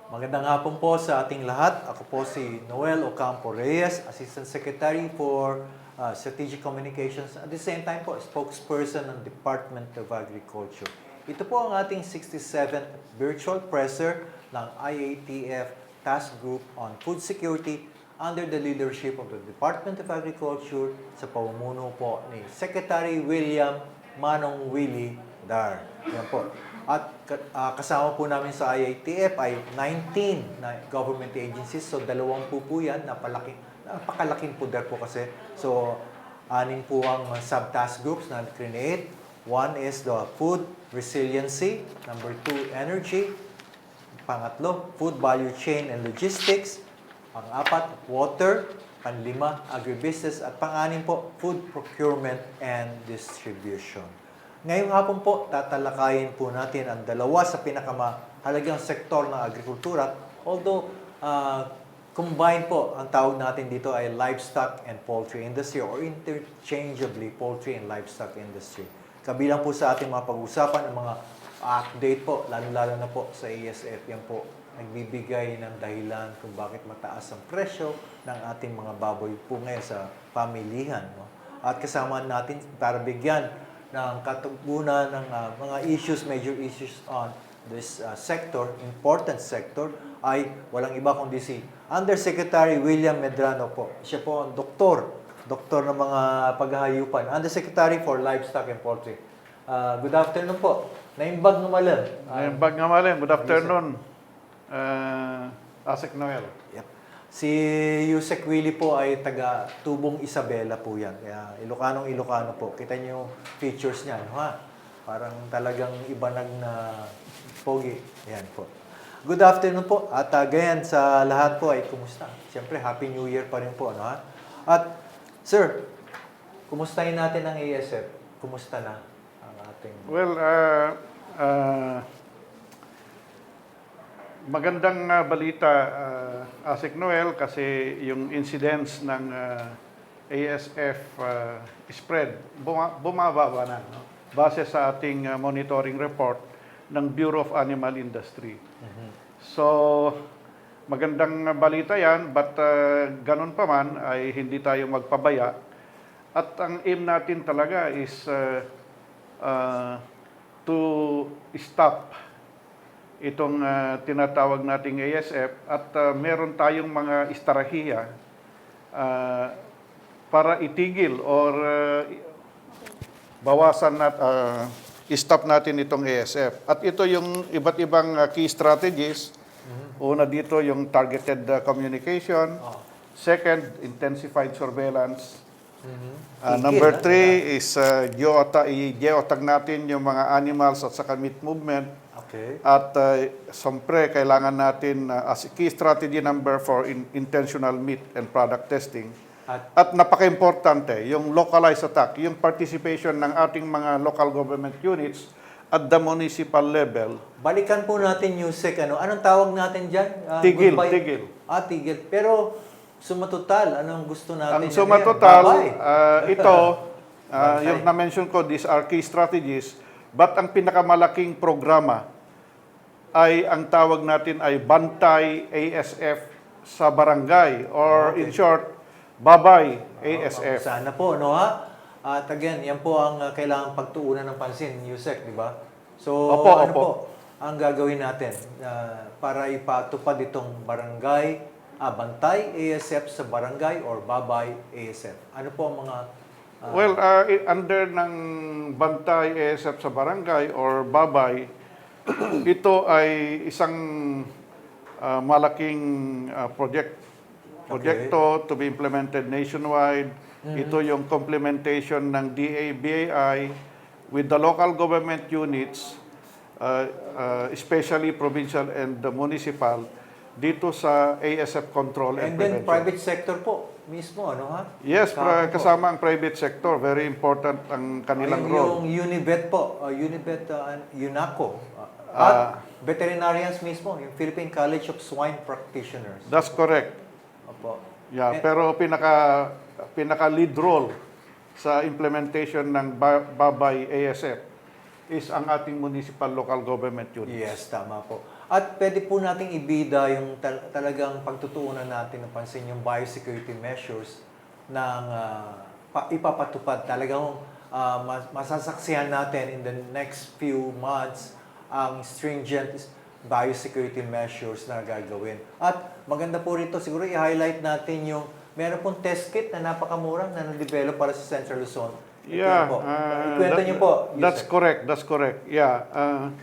Magandang hapon po sa ating lahat. Ako po si Noel Ocampo Reyes, Assistant Secretary for Strategic Communications. At the same time po, spokesperson ng Department of Agriculture. Ito po ang ating 67th virtual presser ng IATF Task Group on Food Security under the leadership of the Department of Agriculture sa pamumuno po ni Secretary William Manong Willie Dar. Yan po. At kasama po namin sa IATF ay 19 na government agencies. So, 20 po yan. Napakalaking poder po kasi. So, 6 po ang sub-task groups na create. One is the food resiliency. Number 2, energy. Pangatlo, food value chain and logistics. Pang-4, water. Pang-5, agribusiness. At pang-6 po, food procurement and distribution. Ngayong hapon po, tatalakayin po natin ang dalawa sa pinakamahalagang sektor ng agrikultura. Although, combined po, ang tawag natin dito ay livestock and poultry industry or interchangeably poultry and livestock industry. Kabilang po sa ating mga pag-usapan ang mga update po, lalo-lalo na po sa ASF. Yan po, nagbibigay ng dahilan kung bakit mataas ang presyo ng ating mga baboy po ngayon sa pamilihan. No? At kasama natin para bigyan ng katugunan ng mga issues, major issues on this sector, important sector, ay walang iba kundi si Undersecretary William Medrano po. Siya po ang doktor ng mga paghahayupan, Undersecretary for Livestock and Poultry. Good afternoon po. Naimbag ng malam. Naimbag ng malam. Good afternoon, Asik Noel. Yep. Si Yusek Willie po ay taga Tubong Isabela po yan. Kaya Ilocano po. Kita niyo yung features niya, no, ha? Parang talagang ibanag na pogi. Yan po. Good afternoon po. At gayan sa lahat po ay kumusta? Siyempre, Happy New Year pa rin po, no, ha? At, sir, kumustahin natin ang ASF? Kumusta na ang ating... Well, magandang balita, Asik Noel, kasi yung incidence ng ASF spread, bumababa na, no? Base sa ating monitoring report ng Bureau of Animal Industry. So, magandang balita yan, but ganun pa man ay hindi tayo magpabaya. At ang aim natin talaga is to stop itong tinatawag nating ASF at meron tayong mga estratehiya para itigil or bawasan stop natin itong ASF. At ito yung iba't ibang key strategies. Una dito yung targeted communication. Second, intensified surveillance. Number 3 is i-geotag natin yung mga animals at saka meat movement. Okay. At siyempre, kailangan natin, as key strategy number 4, intentional meat and product testing. At napaka-importante, yung localized attack, yung participation ng ating mga local government units at the municipal level. Balikan po natin, Yusek, anong tawag natin dyan? Tigil. Tigil. Pero, sumatotal, anong gusto natin? Ang sumatotal, ito, yung na-mention ko, these are key strategies, but ang pinakamalaking programa ay ang tawag natin ay Bantay ASF sa barangay or in short, Babay ASF. Sana po, no, ha? At again, yan po ang kailangan pagtuunan ng pansin, Yusek, di ba? So, ano po ang gagawin natin para ipatupad itong barangay, Bantay ASF sa barangay or Babay ASF? Ano po ang mga... Well, under ng Bantay ASF sa barangay or Babay, ito ay isang malaking proyekto to be implemented nationwide. Ito yung complementation ng DA-BAI with the local government units, especially provincial and municipal, dito sa ASF control and prevention. And then private sector po mismo, ano, ha? Yes, kasama ang private sector. Very important ang kanilang role. Yung UNIVET po, UNACO, at veterinarians mismo, yung Philippine College of Swine Practitioners. That's correct. Opo. Yeah, pero pinaka-lead role sa implementation ng Babay ASF is ang ating municipal local government units. Yes, tama po. At pwede po nating ibida yung talagang pagtutuunan natin ng pansin yung biosecurity measures ng ipapatupad. Talagang masasaksihan natin in the next few months ang stringent biosecurity measures na gagawin. At maganda po rito, siguro i-highlight natin yung meron pong test kit na napakamura na na-develop para sa Central Luzon. Yeah, Ikwento niyo po. That's correct. Yeah,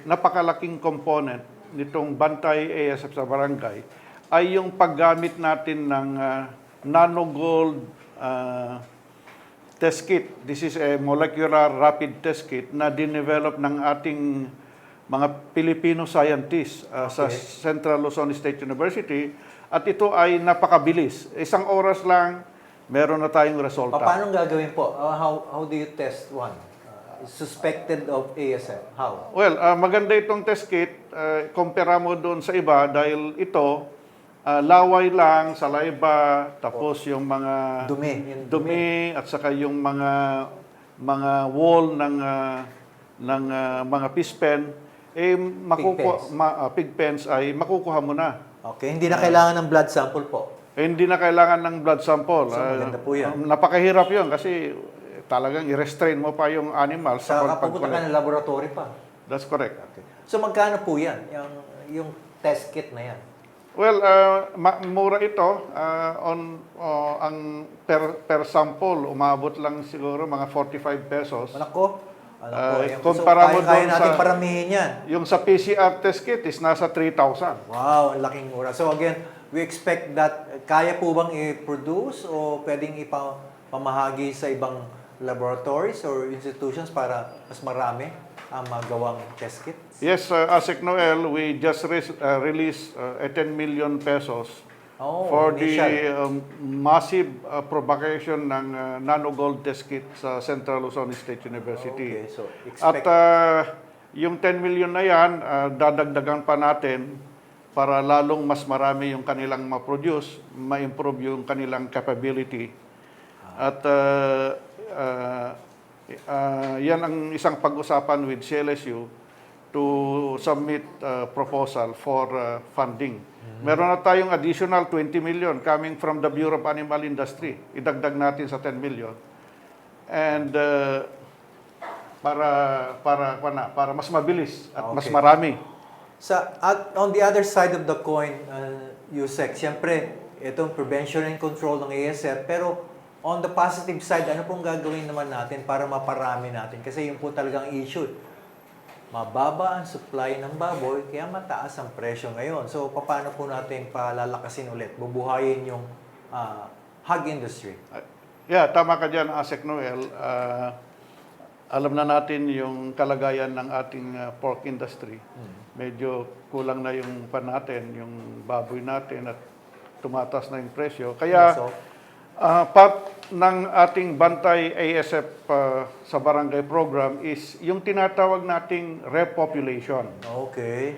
napakalaking component nitong Bantay ASF sa barangay ay yung paggamit natin ng nano-gold test kit. This is a molecular rapid test kit na dinevelop ng ating mga Filipino scientists sa Central Luzon State University at ito ay napakabilis. Isang oras lang, meron na tayong resulta. Paano gagawin po? How do you test one? Suspected of ASF? How? Well, maganda itong test kit. Kumpara mo doon sa iba dahil ito, laway lang, saliva, tapos yung mga dumi at saka yung mga wall ng mga fish pen, pig pens ay makukuha mo na. Okay, hindi na kailangan ng blood sample po. Hindi na kailangan ng blood sample. So, maganda po yan. Napakahirap yun kasi talagang i-restrain mo pa yung animal sa pupunta ka ng laboratory pa. That's correct. Okay. So magkano po yan, yung test kit na yan? Well, mura ito. Ang per sample, umabot lang siguro mga 45 pesos. Manako. Kumpara mo kaya doon natin sa paramihin yan. Yung sa PCR test kit is nasa 3,000. Wow, ang laking mura. So again, we expect that, kaya po bang i-produce o pwedeng ipamahagi sa ibang laboratories or institutions para mas marami ang magawang test kit? Yes, Asik Noel, we just released 10 million pesos for the massive propagation ng nano-gold test kit sa Central Luzon State University. Okay, so expect... At yung 10 million na yan, dadagdagan pa natin para lalong mas marami yung kanilang ma-produce, ma-improve yung kanilang capability. At yan ang isang pag-usapan with CLSU to submit proposal for funding. Meron na tayong additional 20 million coming from the Bureau of Animal Industry. Idagdag natin sa 10 million. And para mas mabilis at mas marami. On the other side of the coin, Yusek, siyempre, itong prevention and control ng ASF, pero on the positive side, ano pong gagawin naman natin para maparami natin? Kasi yun po talagang issue. Mababa ang supply ng baboy, kaya mataas ang presyo ngayon. So, paano po natin palalakasin ulit, bubuhayin yung hog industry? Yeah, tama ka dyan, Asek Noel. Alam na natin yung kalagayan ng ating pork industry. Medyo kulang na yung natin, yung baboy natin at tumatas na yung presyo. Kaya part ng ating Bantay ASF sa barangay program is yung tinatawag nating repopulation. Okay.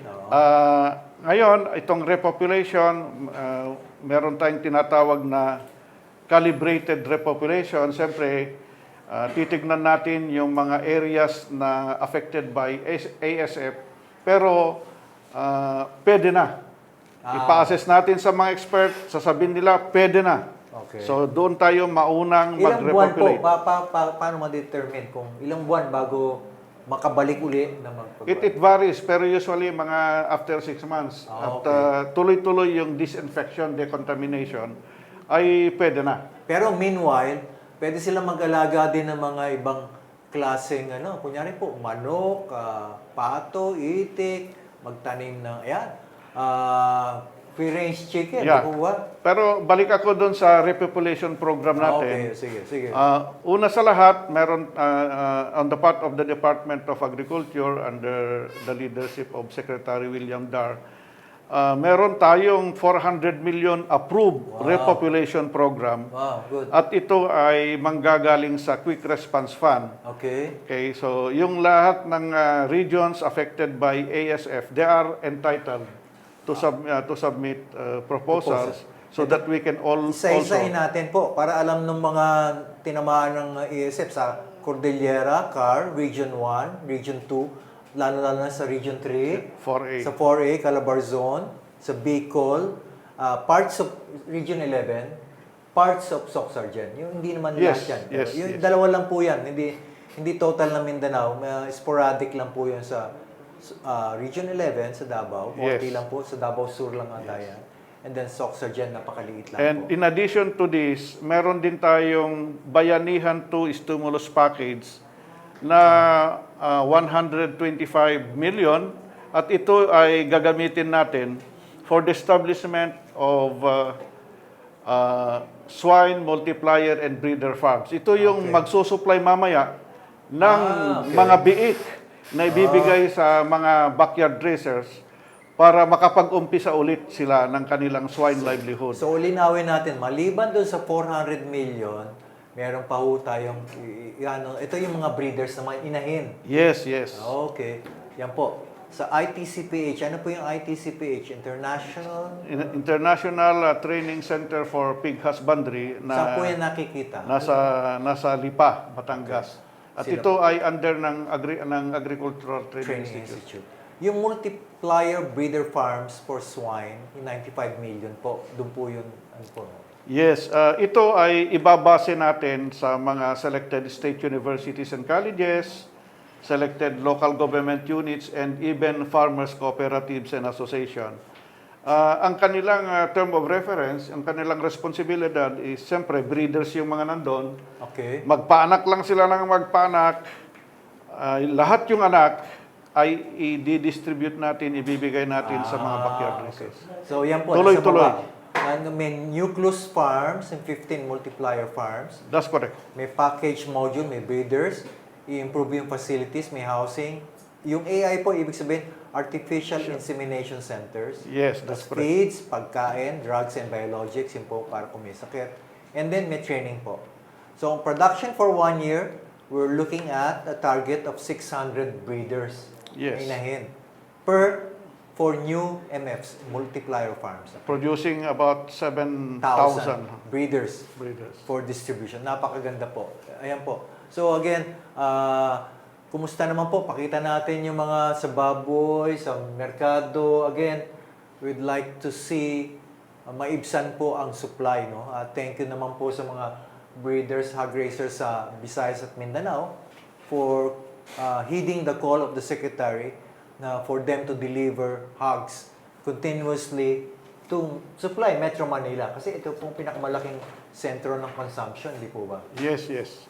Ngayon, itong repopulation, meron tayong tinatawag na calibrated repopulation. Siyempre, titignan natin yung mga areas na affected by ASF, pero pwede na. Ipa-assess natin sa mga expert, sasabihin nila, pwede na. Okay. So, doon tayo maunang mag-repopulate. Ilang buwan po, paano ma-determine kung ilang buwan bago makabalik uli na magpag-repopulate? It varies, pero usually mga after 6 months. At tuloy-tuloy yung disinfection, decontamination, ay pwede na. Pero meanwhile, pwede silang mag-alaga din ng mga ibang klaseng, kunyari po, manok, pato, itik, magtanim ng, free-range chicken. Yeah. Pero balik ako doon sa repopulation program natin. Okay, sige. Una sa lahat, meron on the part of the Department of Agriculture under the leadership of Secretary William Dar, meron tayong 400 million approved repopulation program. Wow, good. At ito ay manggagaling sa Quick Response Fund. Okay, so yung lahat ng regions affected by ASF, they are entitled to submit proposals so that we can also... Isa-isahin natin po para alam ng mga tinamaan ng ASF sa Cordillera, CAR, Region 1, Region 2, lalo-lalo na sa Region 3, 4A. sa 4A, Calabarzon, sa Bicol, parts of Region 11, parts of Soc-Sargen. Yung hindi naman Yes, lahat yan. yes, Yung yes. dalawa lang po yan, hindi total na Mindanao, sporadic lang po yun sa Region 11 sa Davao, 40 Yes. lang po, sa Davao Sur lang ata yan. And then Soc-Sargen, napakaliit lang And po. in addition to this, meron din tayong Bayanihan 2 stimulus package na 125 million at ito ay gagamitin natin for the establishment of swine multiplier and breeder farms. Ito yung Okay. magsusupply mamaya ng Okay. mga biik na ibibigay sa mga backyard raisers para makapag-umpisa ulit sila ng kanilang swine livelihood. So, ulinawin natin, maliban doon sa 400 million, meron pa ho tayong, ito yung mga breeders na mga inahin. Yes, yes. Okay. Yan po. Sa ITCPH, ano po yung ITCPH? International Training Center for Pig Husbandry Saan po na yan nakikita? nasa Lipa, Batangas. At Sila ito ay under ng Agricultural Training Training Institute. Institute. Yung multiplier breeder farms for swine, yung 95 million po, doon po yun, ano po? Yes, ito ay ibabase natin sa mga selected state universities and colleges, selected local government units, and even farmers cooperatives and association. Ang kanilang term of reference, ang kanilang responsibilidad is siyempre breeders yung mga nandun. Okay. Magpaanak lang sila ng magpaanak. Lahat yung anak ay i-distribute natin, ibibigay natin sa mga backyard raisers. So, yan po. Tuloy-tuloy. Nasa baba. May nucleus farms and 15 multiplier farms. That's correct. May package module, may breeders, i-improve yung facilities, may housing. Yung AI po, ibig sabihin, artificial insemination centers. Yes, that's correct. Feeds, pagkain, drugs and biologics, yun po para kung may sakit. And then may training po. So, production for 1 year, we're looking at a target of 600 breeders. Yes. Na inahin. For new MFs, multiplier farms. Producing about 7,000 breeders breeders. for distribution. Napakaganda po. Ayan po. So again, kumusta naman po? Pakita natin yung mga sa baboy, sa merkado. Again, we'd like to see maibsan po ang supply. No? Thank you naman po sa mga breeders, hog raisers sa Visayas at Mindanao for heeding the call of the Secretary na for them to deliver hogs continuously to supply Metro Manila. Kasi ito pong pinakamalaking sentro ng consumption, di po ba? Yes, yes.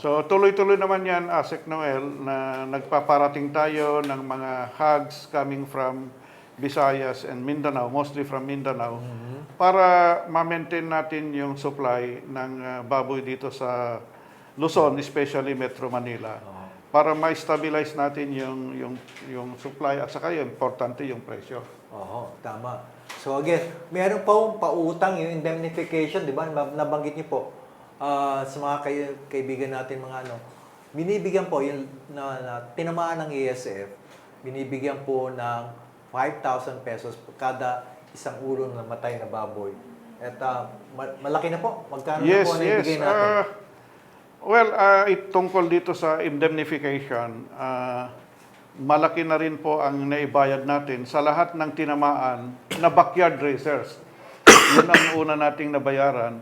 So tuloy-tuloy naman yan, Asek Noel, na nagpaparating tayo ng mga hogs coming from Visayas and Mindanao, mostly from Mindanao, para ma-maintain natin yung supply ng baboy dito sa Luzon, especially Metro Manila. Para ma-stabilize natin yung supply at saka yung importante yung presyo. Oo, tama. So again, meron pa pautang yung indemnification, di ba? Nabanggit niyo po sa mga kaibigan natin mga binibigyan po yung na tinamaan ng ASF, binibigyan po ng 5,000 pesos kada isang ulo na matay na baboy. At malaki na po. Magkano na po na ibigay natin? Tungkol dito sa indemnification, malaki na rin po ang naibayad natin sa lahat ng tinamaan na backyard raisers. Yun ang una nating nabayaran.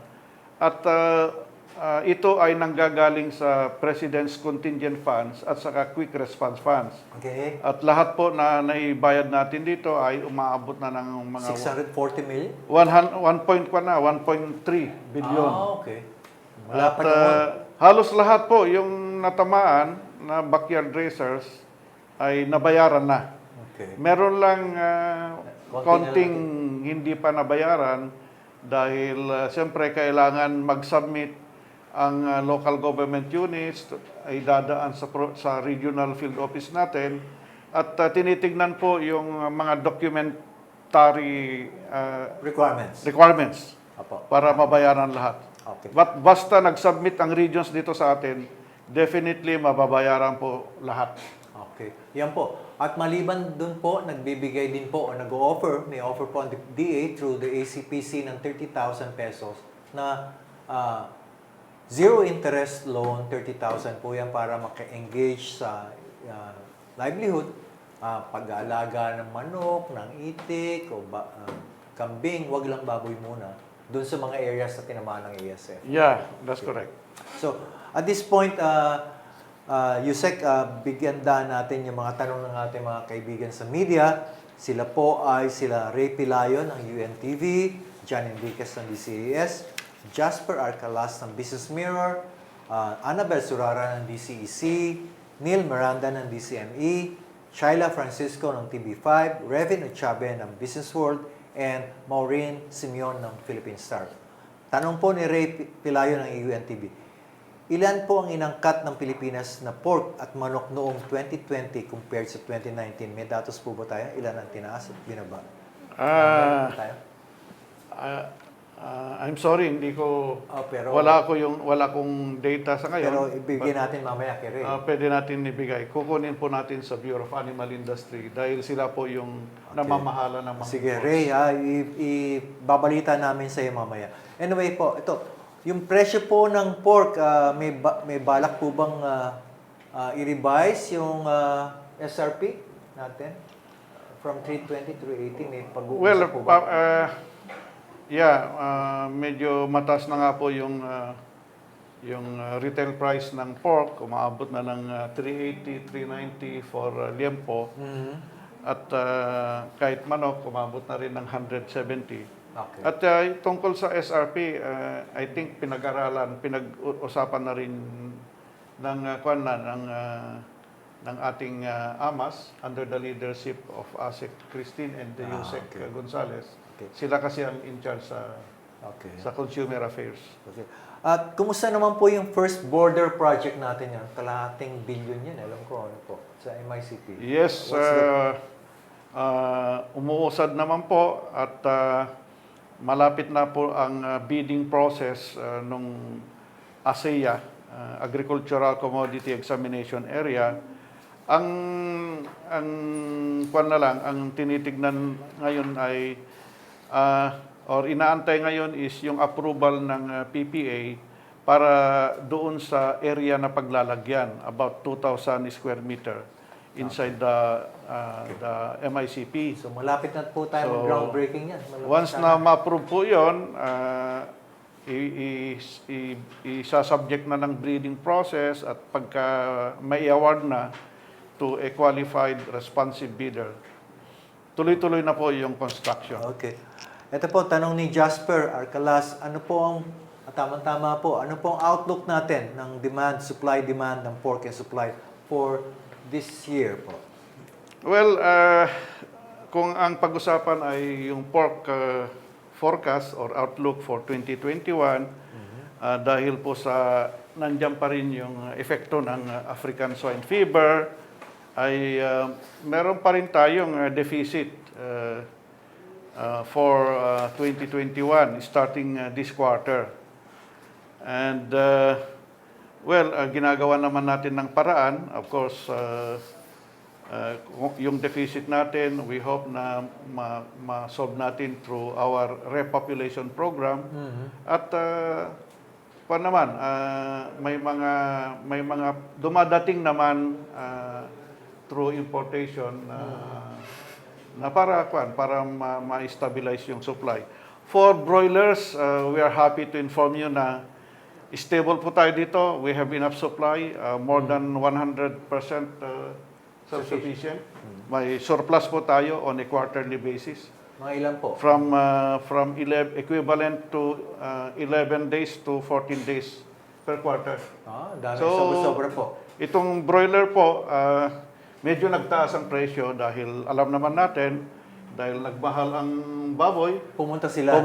At ito ay nanggagaling sa President's Contingent Funds at saka Quick Response Funds. Okay. At lahat po na naibayad natin dito ay umaabot na ng mga 640 million? 1.3 billion. Okay. Wala pa At naman. halos lahat po yung natamaan na backyard raisers ay nabayaran na. Okay. Meron lang Konti konting hindi pa nabayaran dahil siyempre kailangan mag-submit ang local government units ay dadaan sa regional field office natin at tinitignan po yung mga documentary requirements Apo. para mabayaran lahat. Okay. Basta nag-submit ang regions dito sa atin, definitely mababayaran po lahat. Okay. Yan po. At maliban dun po, nagbibigay din po o nag-offer, may offer po ang DA through the ACPC ng 30,000 pesos na zero interest loan, 30,000 po yan para maka-engage sa livelihood, pag-aalaga ng manok, ng itik, o kambing, wag lang baboy muna, doon sa mga areas na tinamaan ng ASF. Yeah, that's correct. So, at this point, Yusek, bigyan natin yung mga tanong ng ating mga kaibigan sa media. Sila po ay sila Ray Pilayo ng UNTV, John Enriquez ng DCAS, Jasper Arcalas ng Business Mirror, Annabel Surara ng DCEC, Neil Miranda ng DCME, Shaila Francisco ng TV5, Revin Uchabe ng Business World, and Maureen Simeon ng Philippine Star. Tanong po ni Ray Pilayo ng UNTV, ilan po ang inangkat ng Pilipinas na pork at manok noong 2020 compared sa 2019? May datos po ba tayo? Ilan ang tinaas at binaba? Meron po tayo? I'm sorry, hindi ko Pero, wala kong data sa ngayon. Pero ibigay natin mamaya kay Ray. Pwede natin ibigay. Kukunin po natin sa Bureau of Animal Industry dahil sila po yung namamahala ng mga Sige, imports. Ray, ibabalita namin sa iyo mamaya. Anyway po, ito, yung presyo po ng pork, may balak po bang i-revise yung SRP natin? From 320 to 380, may pag-uusap po ba? Medyo mataas na nga po yung retail price ng pork, umaabot na ng 380, 390 for liempo. Mhm. At kahit manok, umabot na rin ng 170. Okay. At tungkol sa SRP, I think pinag-usapan na rin ng ng ating AMAS under the leadership of ASEC Christine and Yusek okay. Gonzales. Okay. Sila kasi ang in charge Okay. sa consumer affairs. Okay. At kumusta naman po yung first border project natin yan? Kalahating billion yan, alam ko ano po, sa MICP. Yes, umuusad naman po at malapit na po ang bidding process nung ASEA, Agricultural Commodity Examination Area. Ang tinitignan ngayon ay or inaantay ngayon is yung approval ng PPA para doon sa area na paglalagyan, about 2,000 square meter inside the MICP. So malapit na po tayo mag-groundbreaking yan. Malapit Once na ma-approve po yun, isa-subject na ng breeding process at pagka may award na to a qualified responsive bidder, tuloy-tuloy na po yung construction. Okay. Ito po, tanong ni Jasper Arcalas, ano po ang, tama-tama po, ano po ang outlook natin ng demand, supply-demand ng pork and supply for this year po? Well, kung ang pag-usapan ay yung pork forecast or outlook for 2021, dahil po sa nandiyan pa rin yung epekto ng African swine fever, ay meron pa rin tayong deficit for 2021 starting this quarter. And ginagawa naman natin ng paraan. Of course, yung deficit natin, we hope na ma-solve natin through our repopulation program. At may mga dumadating naman through importation na para ma-stabilize yung supply. For broilers, we are happy to inform you na stable po tayo dito. We have enough supply, more than 100% self-sufficient. May surplus po tayo on a quarterly basis. Mga ilan po? From equivalent to 11 days to 14 days per quarter. Dami, sobra-sobra po. Itong broiler po, medyo nagtaas ang presyo dahil alam naman natin, dahil nagmahal ang baboy, Pumunta sila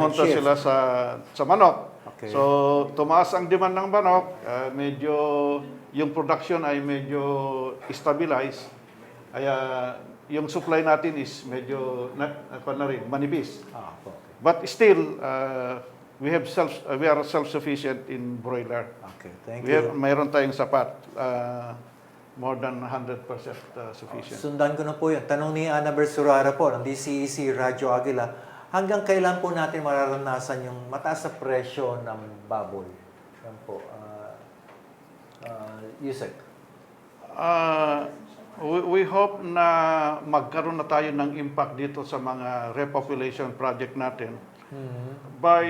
sa manok. Okay. So, tumaas ang demand ng manok, medyo yung production ay medyo stabilize. Kaya yung supply natin is medyo manipis. Okay. But still, we are self-sufficient in broiler. Okay, thank you. Mayroon tayong sapat. More than 100% sufficient. Sundan ko na po yun. Tanong ni Annabel Surara po ng DCEC Radyo Aguila, hanggang kailan po natin mararanasan yung mataas na presyo ng baboy? Yan po. Yusek. We hope na magkaroon na tayo ng impact dito sa mga repopulation project natin by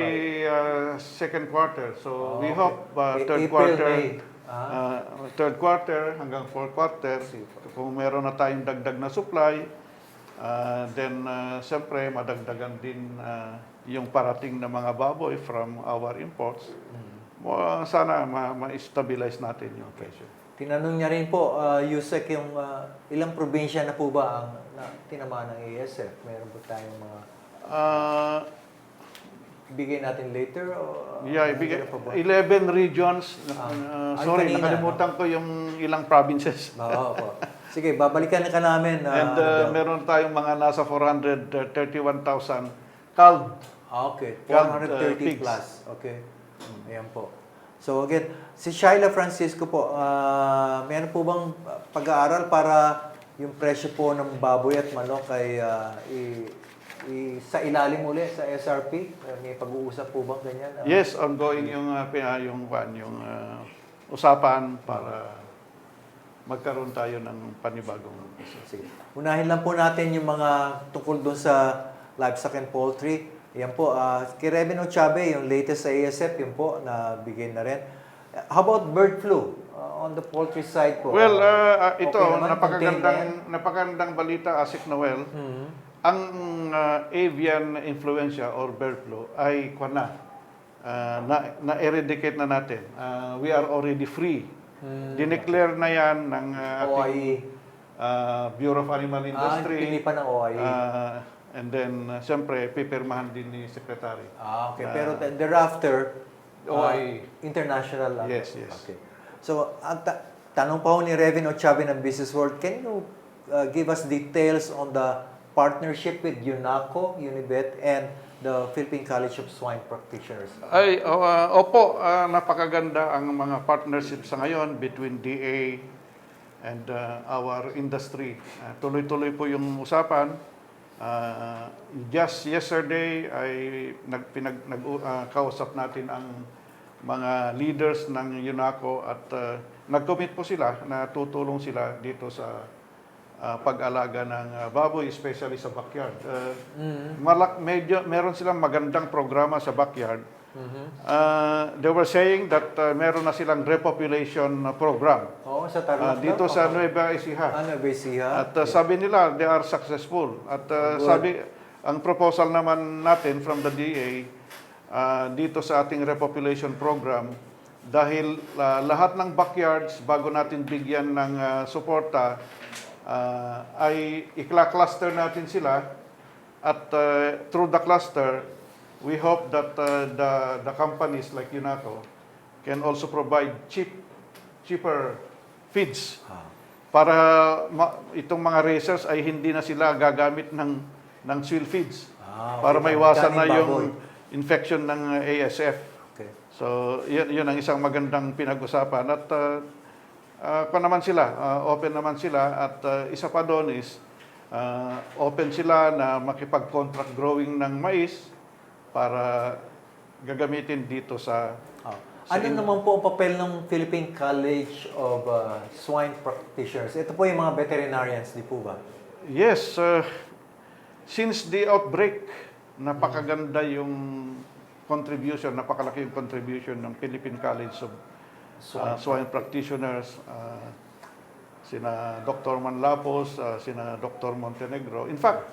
second quarter. So we Okay. hope third April, quarter, May. third quarter hanggang fourth quarter, kung meron na tayong dagdag na supply, then siyempre madagdagan din yung parating na mga baboy from our imports. Sana ma-stabilize natin yung presyo. Tinanong niya rin po, Yusek, yung ilang probinsya na po ba ang tinamaan ng ASF? Meron po tayong mga bigay natin later? O, Ibigay, nandiyan pa ba? 11 regions. Sorry, kanina, nakalimutan ko yung ilang provinces. Oo po. Sige, babalikan na ka namin. And meron tayong mga nasa 431,000 culled. Okay, Culled, 430 pigs. plus. Okay. Ayan po. So again, si Shaila Francisco po, meron po bang pag-aaral para yung presyo po ng baboy at manok ay sa ilalim uli sa SRP? May pag-uusap po bang ganyan? Yes, ongoing yung usapan para magkaroon tayo ng panibagong. Sige. Unahin lang po natin yung mga tungkol doon sa livestock and poultry. Yan po, kay Reven Ochabe, yung latest sa ASF, yun po, na bigay na rin. How about bird flu on the poultry side po? Well, ito, okay naman, contained na yan? napakagandang balita, Asik Noel. Ang avian influenza or bird flu ay na-eradicate na natin. We are already free. Dineclare na yan ng ating Bureau of Animal Industry. Pinipan ng OIE. And then, siyempre, pipirmahan din ni Secretary. Okay. Pero thereafter, OIE. international lang. Yes, yes. Okay. So, ang tanong pa ho ni Reven Ochabe ng Business World, can you give us details on the partnership with UNACO, Unibet, and the Philippine College of Swine Practitioners? Opo, napakaganda ang mga partnership sa ngayon between DA and our industry. Tuloy-tuloy po yung usapan. Just yesterday ay kausap natin ang mga leaders ng UNACO at nag-commit po sila na tutulong sila dito sa pag-alaga ng baboy, especially sa backyard. Meron silang magandang programa sa backyard. They were saying that meron na silang repopulation program. Oo, sa Tarlac Dito daw. sa Nueva Ecija. Nueva Ecija. At sabi nila, they are successful. At ang proposal naman natin from the DA, dito sa ating repopulation program, dahil lahat ng backyards, bago natin bigyan ng suporta, ay ikla-cluster natin sila. At through the cluster, we hope that the companies like UNACO can also provide cheaper feeds para itong mga racers ay hindi na sila gagamit ng swill feeds para maiwasan na yung infection ng ASF. Okay. So, yun ang isang magandang pinag-usapan. At open naman sila. At isa pa doon is, open sila na makipag-contract growing ng mais para gagamitin dito sa... Ano naman po ang papel ng Philippine College of Swine Practitioners? Ito po yung mga veterinarians, di po ba? Yes. Since the outbreak, napakaganda yung contribution, napakalaki yung contribution ng Philippine College of Swine Practitioners, sina Dr. Manlapos, sina Dr. Montenegro. In fact,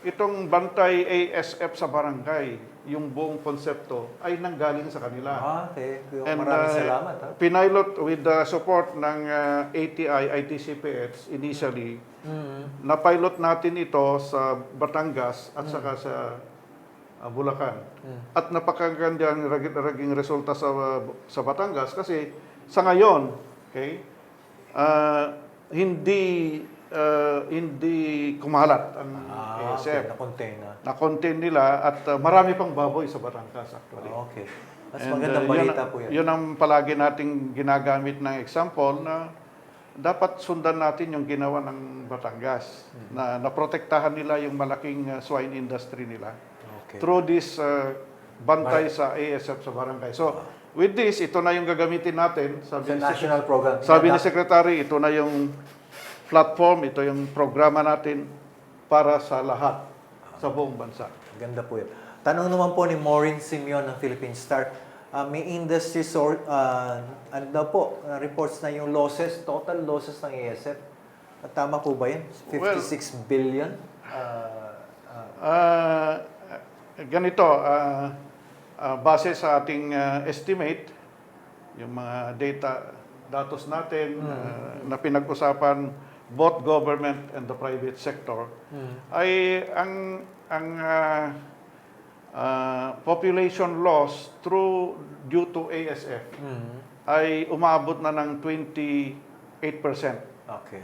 itong Bantay ASF sa barangay, yung buong konsepto ay nanggaling sa kanila. Okay. And Maraming salamat. pinilot with the support ng ATI, ITCPH initially, na-pilot natin ito sa Batangas at saka sa Bulacan. At napakaganda ang naging resulta sa Batangas kasi sa ngayon, okay, hindi kumalat ang ASF. Na-contain na. Na-contain nila at marami pang baboy sa Batangas actually. Okay. Mas magandang balita po yan. Yun ang palagi nating ginagamit ng example na dapat sundan natin yung ginawa ng Batangas na naprotektahan nila yung malaking swine industry nila. Okay. Through this bantay sa ASF sa barangay. So, with this, ito na yung gagamitin natin. Sa national program. Sabi ni Secretary, ito na yung platform, ito yung programa natin para sa lahat sa buong bansa. Ganda po yan. Tanong naman po ni Maureen Simeon ng Philippine Star. May industry ano daw po, reports na yung losses, total losses ng ASF. Tama po ba yun? 56 billion? Ganito, base sa ating estimate, yung mga datos natin na pinag-usapan both government and the private sector, ay ang population loss due to ASF ay umabot na ng 28% Okay.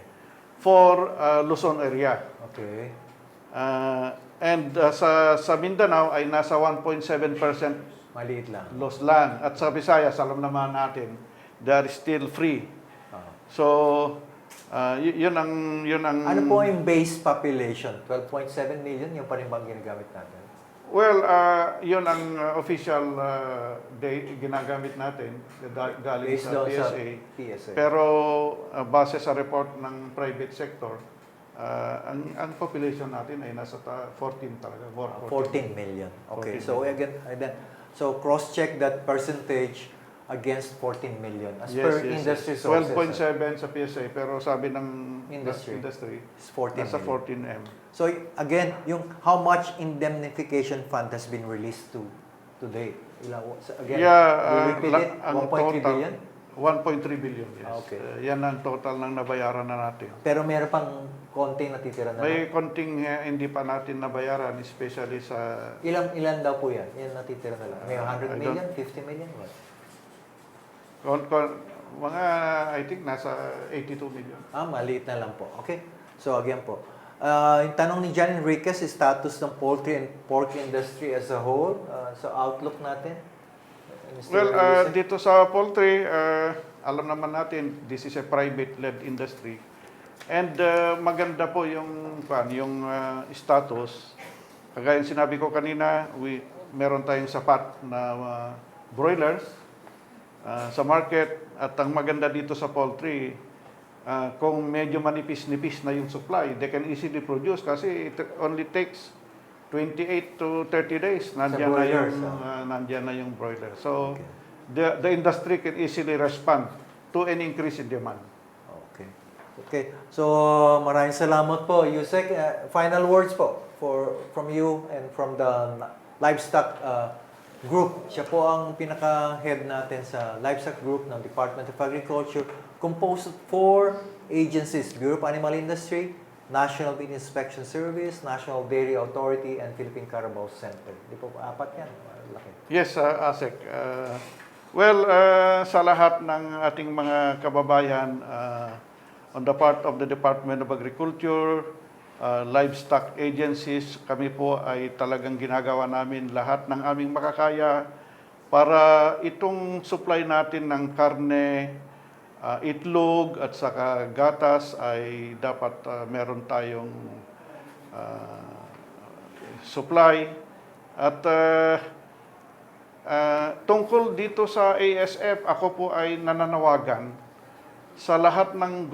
for Luzon area. Okay. Sa Mindanao ay nasa 1.7% Maliit lang. loss lang. At sa Visayas, alam naman natin, they are still free. Ah. So, yun ang... Ano po yung base population? 12.7 million? Yung pa rin bang ginagamit natin? Well, yun ang official ginagamit natin galing Based sa doon sa PSA. PSA. Pero base sa report ng private sector, ang population natin ay nasa 14 talaga. 14 million. Okay. 14 So million. again, so cross-check that percentage against 14 million as per industry sources. 12.7 sa PSA, pero sabi ng Industry. is 14 nasa million. 14M. So again, yung how much indemnification fund has been released to today? Again, we repeat it, ang 1.3 total, billion? 1.3 billion, yes. Okay. Yan ang total ng nabayaran na natin. Pero meron pang konting natitira na. May konting hindi pa natin nabayaran, especially sa... Ilan daw po yan? Yan natitira na lang. May 100 I don't- million, 50 million? What? Mga, I think, nasa 82 million. Maliit na lang po. Okay. So again po. Yung tanong ni John Enriquez, status ng poultry and pork industry as a whole. So outlook natin. Mr. Well, Yusek? dito sa poultry, alam naman natin, this is a private-led industry. And maganda po yung status. Kagaya yung sinabi ko kanina, meron tayong sapat na broilers sa market. At ang maganda dito sa poultry, kung medyo manipis-nipis na yung supply, they can easily produce kasi it only takes 28 to 30 days. Nandiyan na yung broiler. So, the industry can easily respond to an increase in demand. Okay. Okay. So, maraming salamat po, Yusek. Final words po from you and from the livestock group. Siya po ang pinaka-head natin sa livestock group ng Department of Agriculture, composed of 4 agencies: Bureau of Animal Industry, National Meat Inspection Service, National Dairy Authority, and Philippine Carabao Center. Di po 4 yan? Laki. Yes, ASEC. Sa lahat ng ating mga kababayan, on the part of the Department of Agriculture, livestock agencies, kami po ay talagang ginagawa namin lahat ng aming makakaya para itong supply natin ng karne, itlog at saka gatas ay dapat meron tayong supply. At tungkol dito sa ASF, ako po ay nananawagan sa lahat ng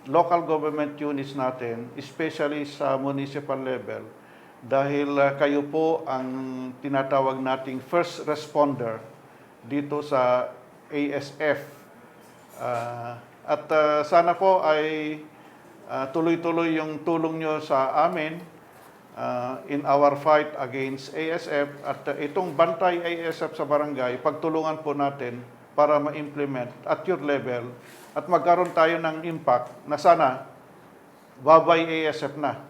local government units natin, especially sa municipal level, dahil kayo po ang tinatawag nating first responder dito sa ASF. Sana po ay tuloy-tuloy yung tulong nyo sa amin in our fight against ASF, at itong bantay ASF sa barangay, pagtulungan po natin para ma-implement at your level at magkaroon tayo ng impact na sana babay ASF na.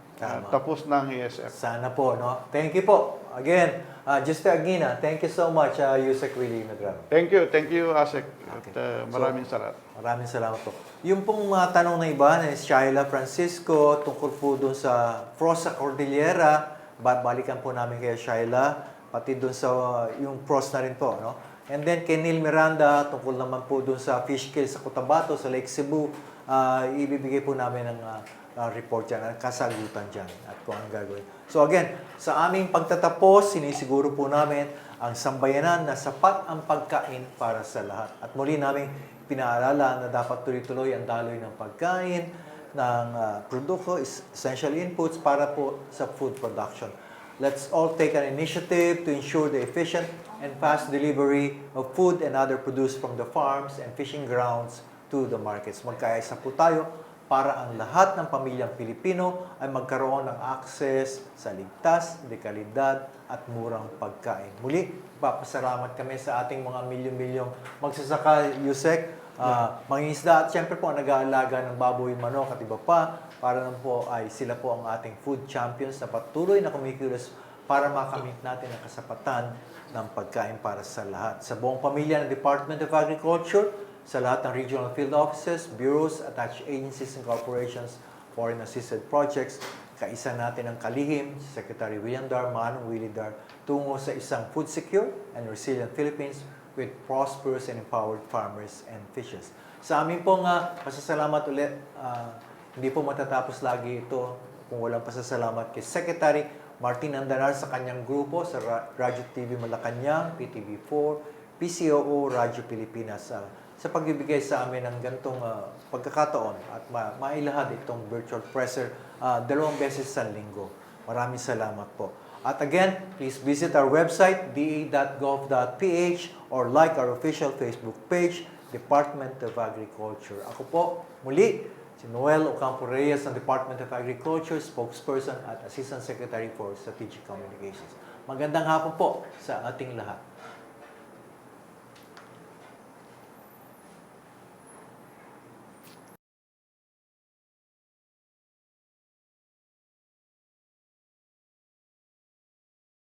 Tapos na ang ASF. Sana po, no? Thank you po. Again, just Aguina, thank you so much, Yusek Willie Medrano. Thank you, ASEC. Okay. At maraming salamat. Maraming salamat po. Yung pong mga tanong na iba ni Shaila Francisco tungkol po doon sa frost sa Cordillera, balikan po namin kay Shaila, pati doon sa yung frost na rin po, no? And then kay Neil Miranda, tungkol naman po doon sa fish kill sa Cotabato, sa Lake Cebu, ibibigay po namin ng report dyan, ang kasagutan dyan at kung anong gagawin. So again, sa aming pagtatapos, sinisiguro po namin ang sambayanan na sapat ang pagkain para sa lahat. At muli namin pinaalala na dapat tuloy-tuloy ang daloy ng pagkain, ng produkto, essential inputs para po sa food production. Let's all take an initiative to ensure the efficient and fast delivery of food and other produce from the farms and fishing grounds to the markets. Magkaisa po tayo para ang lahat ng pamilyang Pilipino ay magkaroon ng access sa ligtas, dekalidad at murang pagkain. Muli, papasalamat kami sa ating mga milyon-milyong magsasaka, Yusek, mangingisda at siyempre po nag-aalaga ng baboy, manok at iba pa para naman po ay sila po ang ating food champions na patuloy na kumikilos para makamit natin ang kasapatan ng pagkain para sa lahat. Sa buong pamilya ng Department of Agriculture, sa lahat ng regional field offices, bureaus, attached agencies and corporations, foreign assisted projects, kaisa natin ang kalihim, si Secretary William Dar, Manong Willie Dar, tungo sa isang food secure and resilient Philippines with prosperous and empowered farmers and fishers. Sa amin pong pasasalamat ulit, hindi po matatapos lagi ito kung walang pasasalamat kay Secretary Martin Andanar sa kanyang grupo sa Radyo TV Malacanang, PTV4, PCOO, Radyo Pilipinas sa pagbibigay sa amin ng ganitong pagkakataon at mailahad itong virtual presser 2 beses sa linggo. Maraming salamat po. At again, please visit our website, da.gov.ph or like our official Facebook page, Department of Agriculture. Ako po, muli, si Noel Ocampo Reyes ng Department of Agriculture, spokesperson at Assistant Secretary for Strategic Communications. Magandang hapon po sa ating lahat.